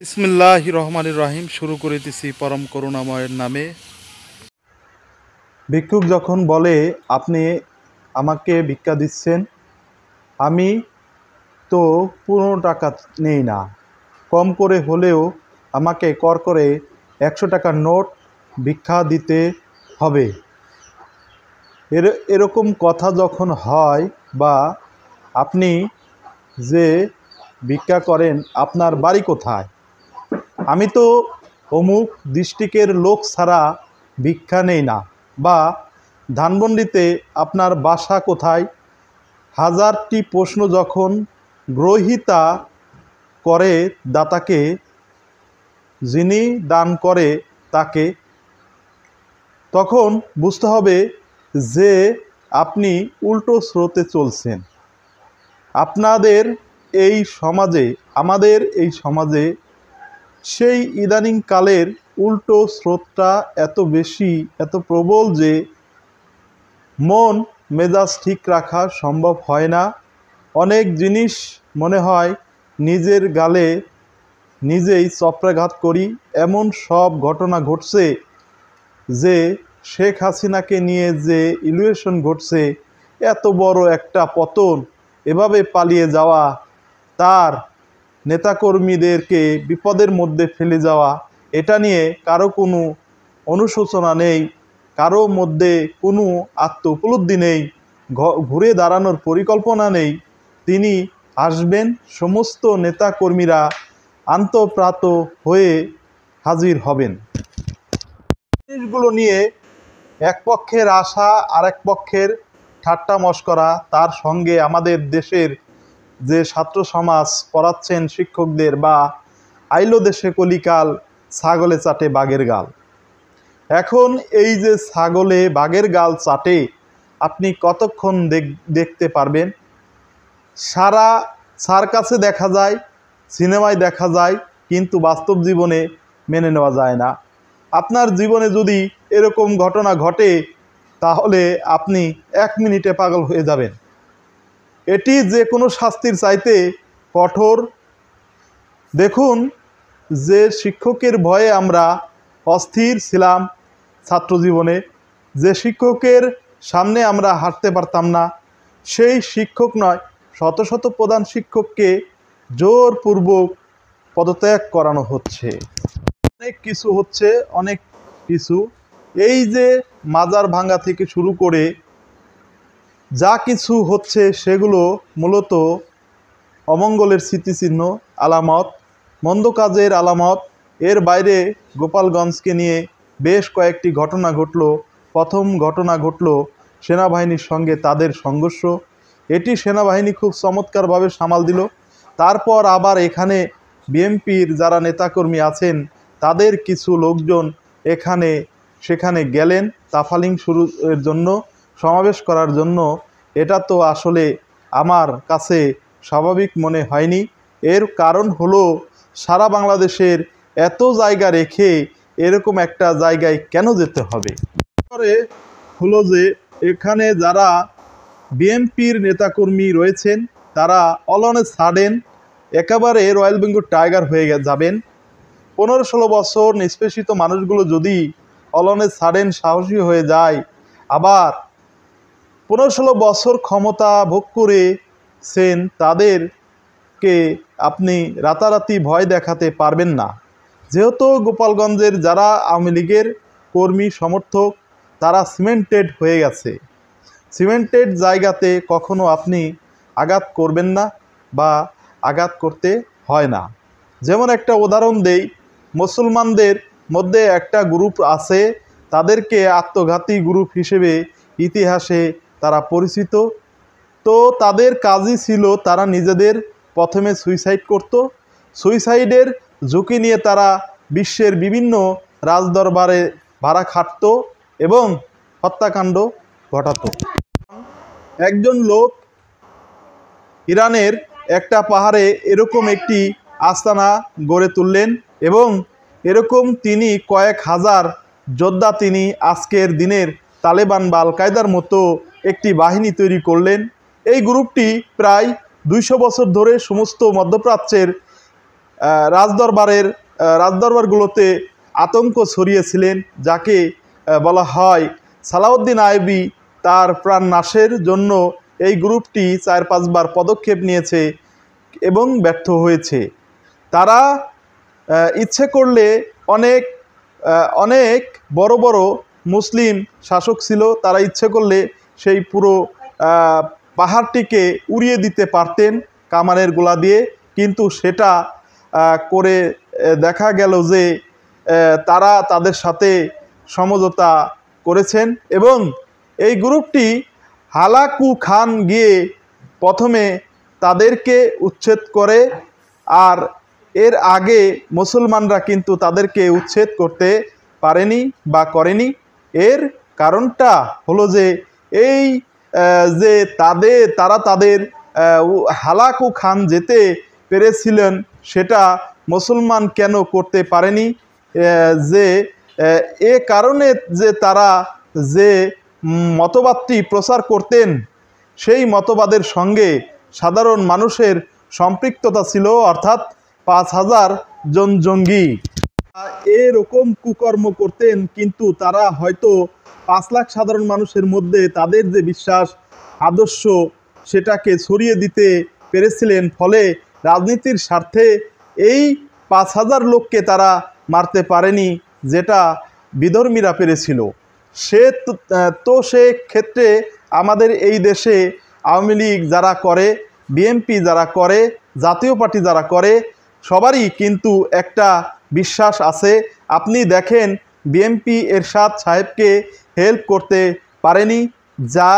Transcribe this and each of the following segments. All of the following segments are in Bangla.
বিসমিল্লাহির রহমানির রহিম। শুরু করিতেছি পরম করুণাময়ের নামে। ভিক্ষুক যখন বলে আপনি আমাকে ভিক্ষা দিচ্ছেন, আমি তো 15 টাকা নেই না, কম করে হলেও আমাকে কর করে 100 টাকার নোট ভিক্ষা দিতে হবে। এরকম কথা যখন হয়, বা আপনি যে ভিক্ষা করেন আপনার বাড়ি কোথায়, আমি তো অমুক ডিস্ট্রিক্টের লোক ছাড়া ভিক্ষা নেই না, বা ধানমন্ডিতে আপনার বাসা কোথায়, হাজারটি প্রশ্ন যখন গ্রহিতা করে দাতাকে, যিনি দান করে তাকে, তখন বুঝতে হবে যে আপনি উল্টো স্রোতে চলছেন। আপনাদের এই সমাজে, আমাদের এই সমাজে সেই ইদানিংকালের উল্টো স্রোতটা এত বেশি, এত প্রবল যে মন মেজাজ ঠিক রাখা সম্ভব হয় না। অনেক জিনিস মনে হয় নিজের গালে নিজেই চপরাঘাত করি। এমন সব ঘটনা ঘটছে যে শেখ হাসিনাকে নিয়ে যে ইলিউশন ঘটছে, এত বড় একটা পতন, এভাবে পালিয়ে যাওয়া, তার নেতাকর্মীদেরকে বিপদের মধ্যে ফেলে যাওয়া, এটা নিয়ে কারো কোনো অনুশোচনা নেই, কারো মধ্যে কোনো আত্ম উপলব্ধি নেই, ঘুরে দাঁড়ানোর পরিকল্পনা নেই। তিনি আসবেন, সমস্ত নেতাকর্মীরা আন্তঃপ্রাত হয়ে হাজির হবেন। জিনিসগুলো নিয়ে এক পক্ষের আশা আর এক পক্ষের ঠাট্টা মশকরা, তার সঙ্গে আমাদের দেশের যে ছাত্র সমাজ পড়াচ্ছেন শিক্ষকদের, বা আইলো দেশে কলিকাল ছাগলে চাটে বাঘের গাল। এখন এই যে ছাগলে বাঘের গাল চাটে, আপনি কতক্ষণ দেখতে পারবেন? সারা সার্কাসে দেখা যায়, সিনেমায় দেখা যায়, কিন্তু বাস্তব জীবনে মেনে নেওয়া যায় না। আপনার জীবনে যদি এরকম ঘটনা ঘটে, তাহলে আপনি 1 মিনিটে পাগল হয়ে যাবেন। এটি যে কোনো শাস্তির চাইতে কঠোর। দেখুন, যে শিক্ষকের ভয়ে আমরা অস্থির ছিলাম ছাত্র জীবনে, যে শিক্ষকের সামনে আমরা হাঁটতে পারতাম না, সেই শিক্ষক নয়, শত শত প্রধান শিক্ষককে জোরপূর্বক পদত্যাগ করানো হচ্ছে। অনেক কিছু হচ্ছে, অনেক কিছু। এই যে মাজার ভাঙ্গা থেকে শুরু করে যা কিছু হচ্ছে, সেগুলো মূলত অমঙ্গলের স্মৃতিচিহ্ন, আলামত, মন্দ কাজের আলামত। এর বাইরে গোপালগঞ্জকে নিয়ে বেশ কয়েকটি ঘটনা ঘটল। প্রথম ঘটনা ঘটল সেনাবাহিনীর সঙ্গে তাদের সংঘর্ষ। এটি সেনাবাহিনী খুব চমৎকারভাবে সামাল দিল। তারপর আবার এখানে বিএনপির যারা নেতাকর্মী আছেন, তাদের কিছু লোকজন এখানে সেখানে গেলেন তাফালিং শুরুর জন্য, সমাবেশ করার জন্য। এটা তো আসলে আমার কাছে স্বাভাবিক মনে হয়নি। এর কারণ হলো, সারা বাংলাদেশের এত জায়গা রেখে এরকম একটা জায়গায় কেন যেতে হবে? পরে হলো যে এখানে যারা বিএনপির নেতাকর্মী রয়েছেন, তারা অল অন এ সাডেন একেবারে রয়্যাল বেঙ্গল টাইগার হয়ে যাবেন। 15-16 বছর নিষ্পেষিত মানুষগুলো যদি অল অন এ সাডেন সাহসী হয়ে যায়, আবার 15-16 বছর ক্ষমতা ভোগ করেছেন, তাদেরকে আপনি রাতারাতি ভয় দেখাতে পারবেন না। যেহেতু গোপালগঞ্জের যারা আওয়ামী লীগের কর্মী সমর্থক, তারা সিমেন্টেড হয়ে গেছে। সিমেন্টেড জায়গাতে কখনো আপনি আঘাত করবেন না, বা আঘাত করতে হয় না। যেমন একটা উদাহরণ দেই, মুসলমানদের মধ্যে একটা গ্রুপ আছে, তাদেরকে আত্মঘাতী গ্রুপ হিসেবে ইতিহাসে তারা পরিচিত। তো তাদের কাজই ছিল তারা নিজেদের প্রথমে সুইসাইড করত। সুইসাইডের ঝুঁকি নিয়ে তারা বিশ্বের বিভিন্ন রাজদরবারে ভাড়া খাটত এবং হত্যাকাণ্ড ঘটাত। একজন লোক ইরানের একটা পাহাড়ে এরকম একটি আস্তানা গড়ে তুললেন, এবং এরকম তিনি কয়েক হাজার যোদ্ধা তিনি আজকের দিনের তালেবান বা আল কায়দার মতো একটি বাহিনী তৈরি করলেন। এই গ্রুপটি প্রায় 200 বছর ধরে সমস্ত মধ্যপ্রাচ্যের রাজদরবারগুলোতে আতঙ্ক ছড়িয়েছিলেন, যাকে বলা হয় সালাউদ্দিন আইয়ুবী। তার প্রাণ নাশের জন্য এই গ্রুপটি 4-5 বার পদক্ষেপ নিয়েছে এবং ব্যর্থ হয়েছে। তারা ইচ্ছে করলে অনেক অনেক বড় বড় মুসলিম শাসক ছিল, তারা ইচ্ছে করলে সেই পুরো পাহাড়টিকে উড়িয়ে দিতে পারতেন কামানের গোলা দিয়ে, কিন্তু সেটা করে দেখা গেল যে তারা তাদের সাথে সমঝোতা করেছেন এবং এই গ্রুপটি হালাকু খান গিয়ে প্রথমে তাদেরকে উচ্ছেদ করে, আর এর আগে মুসলমানরা কিন্তু তাদেরকে উচ্ছেদ করতে পারেনি বা করেনি। এর কারণটা হলো যে এই যে তারা তাদের হালাকু খান যেতে পেরেছিলেন, সেটা মুসলমান কেন করতে পারেনি? যে এ কারণে যে তারা যে মতবাদটি প্রচার করতেন, সেই মতবাদের সঙ্গে সাধারণ মানুষের সম্পৃক্ততা ছিল, অর্থাৎ 5,000 জন জঙ্গি এরকম কুকর্ম করতেন, কিন্তু তারা হয়তো 5 লাখ সাধারণ মানুষের মধ্যে তাদের যে বিশ্বাস আদর্শ সেটাকে ছড়িয়ে দিতে পেরেছিলেন। ফলে রাজনীতির স্বার্থে এই 5,000 লোককে তারা মারতে পারেনি, যেটা বিধর্মীরা পেরেছিল। সে ক্ষেত্রে আমাদের এই দেশে আওয়ামী লীগ যারা করে, বিএনপি যারা করে, জাতীয় পার্টি যারা করে, সবারই কিন্তু একটা বিশ্বাস আছে। আপনি দেখেন বিএনপি এরশাদ সাহেবকে হেল্প করতে পারেনি, যা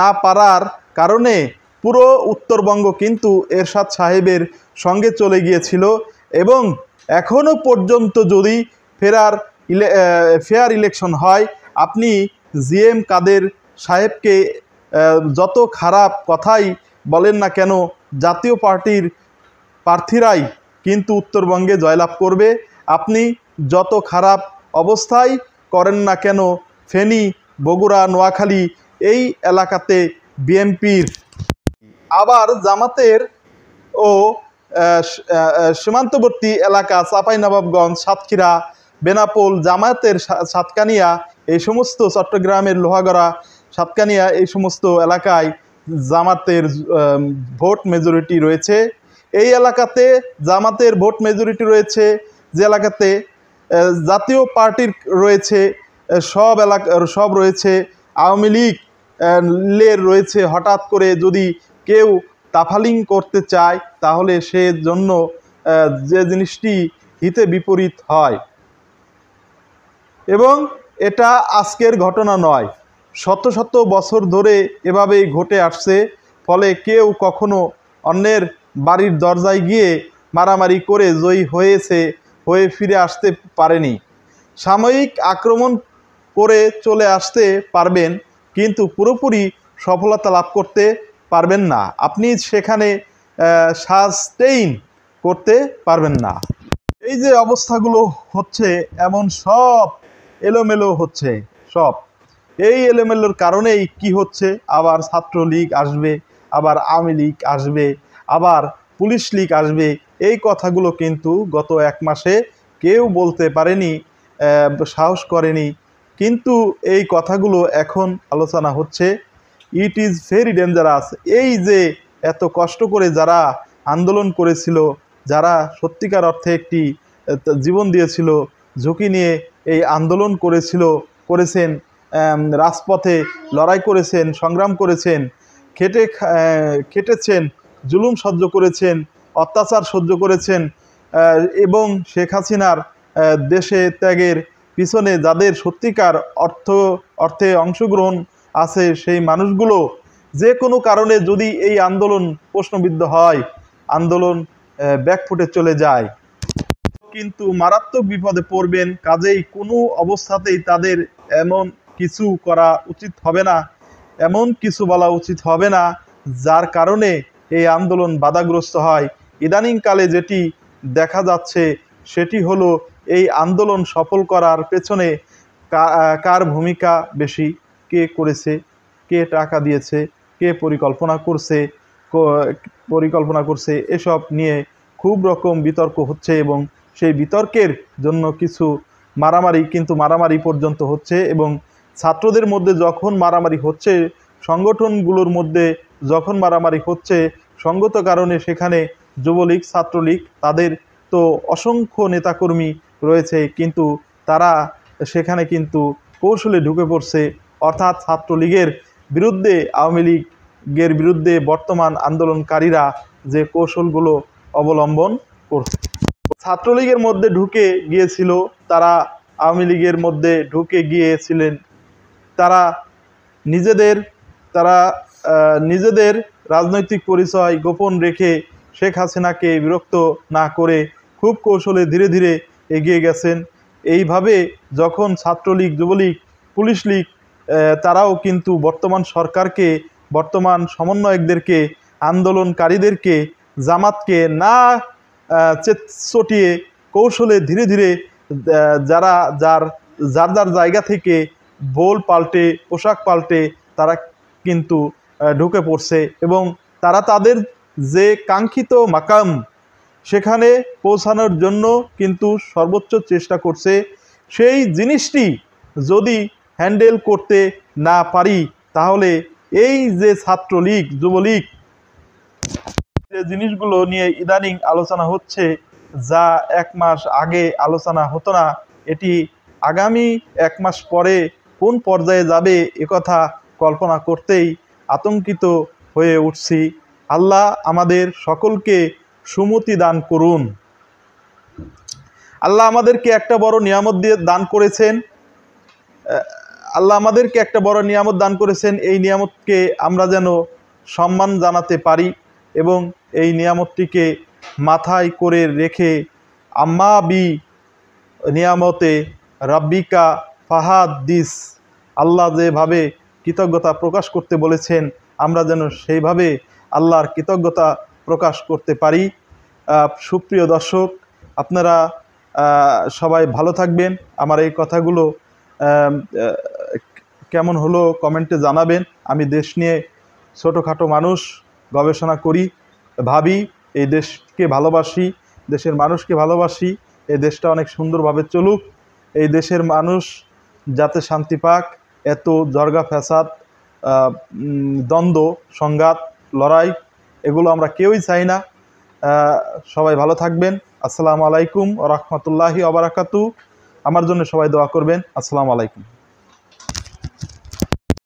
না পারার কারণে পুরো উত্তরবঙ্গ কিন্তু এরশাদ সাহেবের সঙ্গে চলে গিয়েছিল এবং এখনও পর্যন্ত যদি ফেয়ার ইলেকশন হয়, আপনি জিএম কাদের সাহেবকে যত খারাপ কথাই বলেন না কেন, জাতীয় পার্টির প্রার্থীরাই কিন্তু উত্তরবঙ্গে জয়লাভ করবে। আপনি যত খারাপ অবস্থায় করেন না কেন, ফেনী, বগুড়া, নোয়াখালী এই এলাকাতে বিএনপির, আবার জামাতের ও সীমান্তবর্তী এলাকা চাঁপাইনবাবগঞ্জ, সাতক্ষীরা, বেনাপোল, জামায়াতের সাতকানিয়া, এই সমস্ত চট্টগ্রামের লোহাগড়া, সাতকানিয়া, এই সমস্ত এলাকায় জামাতের ভোট মেজরিটি রয়েছে। এই এলাকাতে জামাতের ভোট মেজরিটি রয়েছে, যে এলাকাতে জাতীয় পার্টির রয়েছে, সব রয়েছে, আওয়ামী লীগের রয়েছে। হঠাৎ করে যদি কেউ তাফালিং করতে চায়, তাহলে সে জন্য যে জিনিসটি হিতে বিপরীত হয়। এবং এটা আজকের ঘটনা নয়, শত শত বছর ধরে এভাবেই ঘটে আসছে। ফলে কেউ কখনো অন্যের বাড়ির দরজায় গিয়ে মারামারি করে জয়ী হয়ে ফিরে আসতে পারেনি। সাময়িক আক্রমণ করে চলে আসতে পারবেন, কিন্তু পুরোপুরি সফলতা লাভ করতে পারবেন না। আপনি সেখানে সাস্টেইন করতে পারবেন না। এই যে অবস্থাগুলো হচ্ছে, এমন সব এলোমেলো হচ্ছে, সব এই এলোমেলোর কারণেই কি হচ্ছে, আবার ছাত্রলীগ আসবে, আবার আওয়ামী লীগ আসবে, আবার পুলিশ লীগ আসবে। এই কথাগুলো কিন্তু গত 1 মাসে কেউ বলতে পারেনি, সাহস করেনি, কিন্তু এই কথাগুলো এখন আলোচনা হচ্ছে। It is very dangerous. এই যে এত কষ্ট করে যারা আন্দোলন করেছিল, যারা সত্যিকার অর্থে একটি জীবন দিয়েছিল, ঝুঁকি নিয়ে এই আন্দোলন করেছেন, রাজপথে লড়াই করেছেন, সংগ্রাম করেছেন, খেটেছেন, জুলুম সহ্য করেছেন, অত্যাচার সহ্য করেছেন, এবং শেখ হাসিনার দেশে ত্যাগের পিছনে যাদের সত্যিকার অর্থে অংশগ্রহণ আছে, সেই মানুষগুলো যে কোনো কারণে যদি এই আন্দোলন প্রশ্নবিদ্ধ হয়, আন্দোলন ব্যাকফুটে চলে যায়, কিন্তু মারাত্মক বিপদে পড়বেন। কাজেই কোনো অবস্থাতেই তাদের এমন কিছু করা উচিত হবে না, এমন কিছু বলা উচিত হবে না যার কারণে এই আন্দোলন বাধাগ্রস্ত হয়। ইদানিংকালে যেটি দেখা যাচ্ছে সেটি হলো এই আন্দোলন সফল করার পেছনে কার ভূমিকা বেশি, কে করেছে, কে টাকা দিয়েছে, কে পরিকল্পনা করছে, এসব নিয়ে খুব রকম বিতর্ক হচ্ছে এবং সেই বিতর্কের জন্য কিছু মারামারি পর্যন্ত হচ্ছে এবং ছাত্রদের মধ্যে যখন মারামারি হচ্ছে, সংগঠনগুলোর মধ্যে যখন মারামারি হচ্ছে, সঙ্গত কারণে সেখানে যুবলীগ, ছাত্রলীগ, তাদের তো অসংখ্য নেতাকর্মী রয়েছে, কিন্তু তারা সেখানে কিন্তু কৌশলে ঢুকে পড়ছে। অর্থাৎ ছাত্রলীগের বিরুদ্ধে, আওয়ামী লীগের বিরুদ্ধে বর্তমান আন্দোলনকারীরা যে কৌশলগুলো অবলম্বন করছে, ছাত্রলীগের মধ্যে ঢুকে গিয়েছিল, তারা আওয়ামী লীগের মধ্যে ঢুকে গিয়েছিলেন, তারা নিজেদের রাজনৈতিক পরিচয় গোপন রেখে শেখ হাসিনাকে বিরক্ত না করে খুব কৌশলে ধীরে ধীরে এগিয়ে গেছেন। এইভাবে যখন ছাত্রলীগ, যুবলীগ, পুলিশ লীগ তারাও কিন্তু বর্তমান সরকারকে, বর্তমান সমন্বয়কদেরকে, আন্দোলনকারীদেরকে, জামাতকে না চটিয়ে কৌশলে ধীরে ধীরে যার জায়গা থেকে বোল পাল্টে, পোশাক পাল্টে তারা কিন্তু ঢুকে পড়ছে এবং তারা তাদের যে কাঙ্ক্ষিত মাকাম সেখানে পৌঁছানোর জন্য কিন্তু সর্বোচ্চ চেষ্টা করছে। সেই জিনিসটি যদি হ্যান্ডেল করতে না পারি, তাহলে এই যে ছাত্রলীগ, যুবলীগ, যে জিনিসগুলো নিয়ে ইদানিং আলোচনা হচ্ছে, যা 1 মাস আগে আলোচনা হতো না, এটি আগামী 1 মাস পরে কোন পর্যায়ে যাবে একথা কল্পনা করতেই আতঙ্কিত হয়ে উঠছি। আল্লাহ আমাদের সকলকে সুমতি দান করুন। আল্লাহ আমাদেরকে একটা বড় নিয়ামত দান করেছেন। এই নিয়ামতকে আমরা যেন সম্মান জানাতে পারি এবং এই নিয়ামতটিকে মাথায় করে রেখে আম্মা বি নিয়ামতে রাব্বিকা ফাহাদ্দিস, আল্লাহ যেভাবে কৃতজ্ঞতা প্রকাশ করতে বলেছেন, আমরা যেন সেইভাবে আল্লাহর কৃতজ্ঞতা প্রকাশ করতে পারি। সুপ্রিয় দর্শক, আপনারা সবাই ভালো থাকবেন। আমার এই কথাগুলো কেমন হলো কমেন্টে জানাবেন। আমি দেশ নিয়ে ছোটোখাটো মানুষ, গবেষণা করি, ভাবি, এই দেশকে ভালোবাসি, দেশের মানুষকে ভালোবাসি। এই দেশটা অনেক সুন্দরভাবে চলুক, এই দেশের মানুষ যাতে শান্তি পাক। এত জর্গা ফ্যাসাদ, দ্বন্দ্ব, সংঘাত, লড়াই, এগুলো আমরা কেউই চাই না। সবাই ভালো থাকবেন। আসসালামু আলাইকুম ওয়া রাহমাতুল্লাহি ওয়া বারাকাতুহু। আমার জন্য সবাই দোয়া করবেন। আসসালামু আলাইকুম।